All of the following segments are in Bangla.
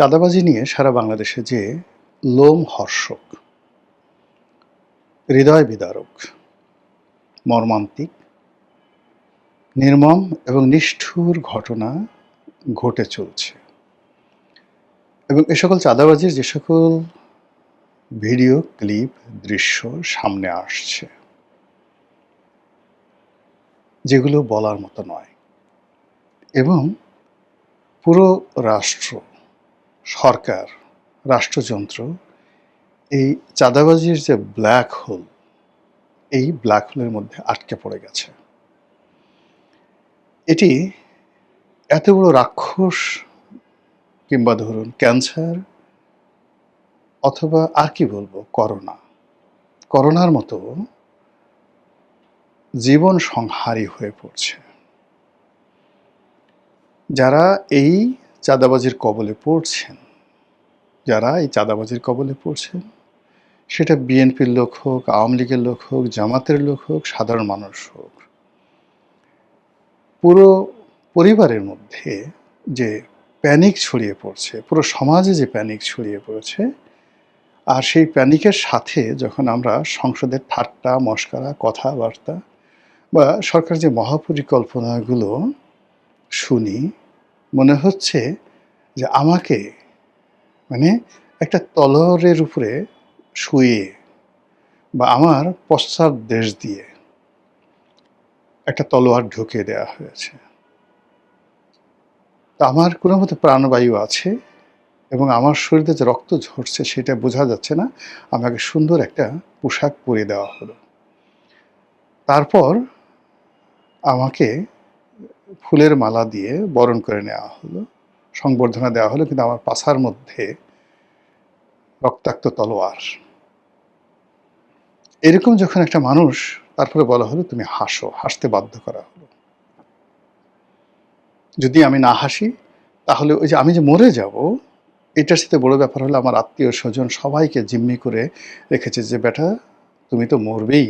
চাঁদাবাজি নিয়ে সারা বাংলাদেশে যে লোমহর্ষক, হৃদয় বিদারক, মর্মান্তিক, নির্মম এবং নিষ্ঠুর ঘটনা ঘটে চলছে এবং এ সকল চাঁদাবাজির যে সকল ভিডিও ক্লিপ, দৃশ্য সামনে আসছে, যেগুলো বলার মতো নয় এবং পুরো রাষ্ট্র, সরকার, রাষ্ট্রযন্ত্র এই চাঁদাবাজির যে ব্ল্যাক হোল, এই ব্ল্যাক হোলের মধ্যে আটকে পড়ে গেছে। এটি এত বড় রাক্ষস কিংবা ধরুন ক্যান্সার অথবা আর কি বলবো, করোনার মতো জীবন সংহারী হয়ে পড়ছে। যারা এই চাঁদাবাজির কবলে পড়ছেন, সেটা বিএনপির লোক হোক, আওয়ামী লীগের লোক হোক, জামাতের লোক হোক, সাধারণ মানুষ হোক, পুরো পরিবারের মধ্যে যে প্যানিক ছড়িয়ে পড়ছে, পুরো সমাজে যে প্যানিক ছড়িয়ে পড়েছে, আর সেই প্যানিকের সাথে যখন আমরা সংসদের ঠাট্টা মশকরা, কথাবার্তা বা সরকার যে মহাপরিকল্পনাগুলো শুনি, মনে হচ্ছে যে আমাকে একটা তলোয়ারের উপরে শুয়ে বা আমার পশ্চাৎ দেশ দিয়ে একটা তলোয়ার ঢুকিয়ে দেওয়া হয়েছে। তা আমার কোনো মতো প্রাণবায়ু আছে এবং আমার শরীরে যে রক্ত ঝরছে সেটা বোঝা যাচ্ছে না। আমাকে সুন্দর একটা পোশাক পরিয়ে দেওয়া হলো, তারপর আমাকে ফুলের মালা দিয়ে বরণ করে নেওয়া হলো, সংবর্ধনা দেওয়া হলো, কিন্তু আমার পাছার মধ্যে রক্তাক্ত তলোয়ার। এরকম যখন একটা মানুষ, তারপরে বলা হলো তুমি হাসো, হাসতে বাধ্য করা হলো। যদি আমি না হাসি তাহলে ওই যে আমি যে মরে যাব, এটার সাথে বড় ব্যাপার হলো আমার আত্মীয় স্বজন সবাইকে জিম্মি করে রেখেছে যে বেটা তুমি তো মরবেই,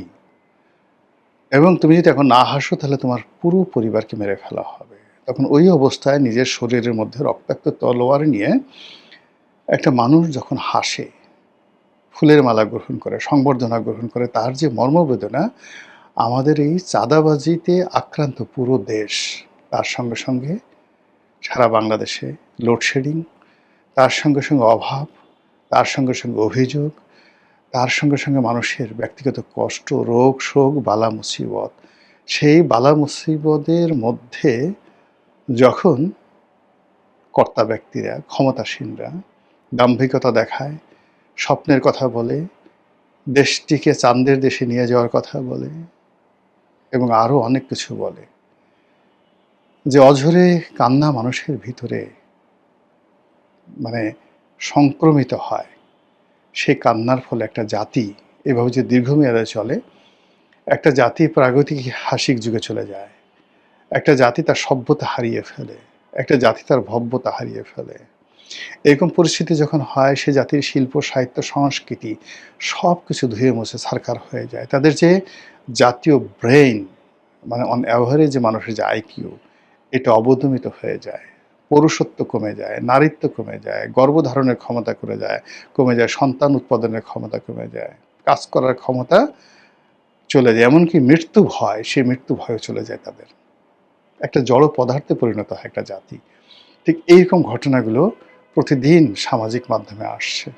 এবং তুমি যদি এখন না হাসো তাহলে তোমার পুরো পরিবারকে মেরে ফেলা হবে। তখন ওই অবস্থায় নিজের শরীরের মধ্যে রক্তাক্ত তলোয়ার নিয়ে একটা মানুষ যখন হাসে, ফুলের মালা গ্রহণ করে, সংবর্ধনা গ্রহণ করে, তার যে মর্মবেদনা, আমাদের এই চাঁদাবাজিতে আক্রান্ত পুরো দেশ, তার সঙ্গে সঙ্গে সারা বাংলাদেশে লোডশেডিং, তার সঙ্গে সঙ্গে অভাব, তার সঙ্গে সঙ্গে অভিযোগ, তার সঙ্গে সঙ্গে মানুষের ব্যক্তিগত কষ্ট, রোগ শোক, বালা মুসিবত। সেই বালা মুসিবতের মধ্যে যখন কর্তা ব্যক্তিরা, ক্ষমতাসীনরা দাম্ভিকতা দেখায়, স্বপ্নের কথা বলে, দেশটিকে চাঁদের দেশে নিয়ে যাওয়ার কথা বলে এবং আরও অনেক কিছু বলে, যে অঝরে কান্না মানুষের ভিতরে সংক্রমিত হয়, সেই কান্নার ফলে একটা জাতি এভাবে যে দীর্ঘমেয়াদে চলে, একটা জাতি প্রাগৈতিহাসিক যুগে চলে যায়, একটা জাতি তার সভ্যতা হারিয়ে ফেলে, একটা জাতি তার ভব্যতা হারিয়ে ফেলে। এরকম পরিস্থিতি যখন হয়, সে জাতির শিল্প, সাহিত্য, সংস্কৃতি সব কিছু ধুয়ে মুছে ছারখার হয়ে যায়। তাদের যে জাতীয় ব্রেইন, অন অ্যাভারেজ যে মানুষের যে আইকিউ, এটা অবদমিত হয়ে যায়, পুরুষত্ব কমে যায়, নারীত্ব কমে যায়, গর্ভধারণের ক্ষমতা কমে যায়, সন্তান উৎপাদনের ক্ষমতা কমে যায়, কাজ করার ক্ষমতা চলে যায়, এমনকি মৃত্যু ভয়, সেই মৃত্যু ভয়ও চলে যায় তাদের। একটা জড় পদার্থে পরিণত হয় একটা জাতি। ঠিক এইরকম ঘটনাগুলো প্রতিদিন সামাজিক মাধ্যমে আসছে।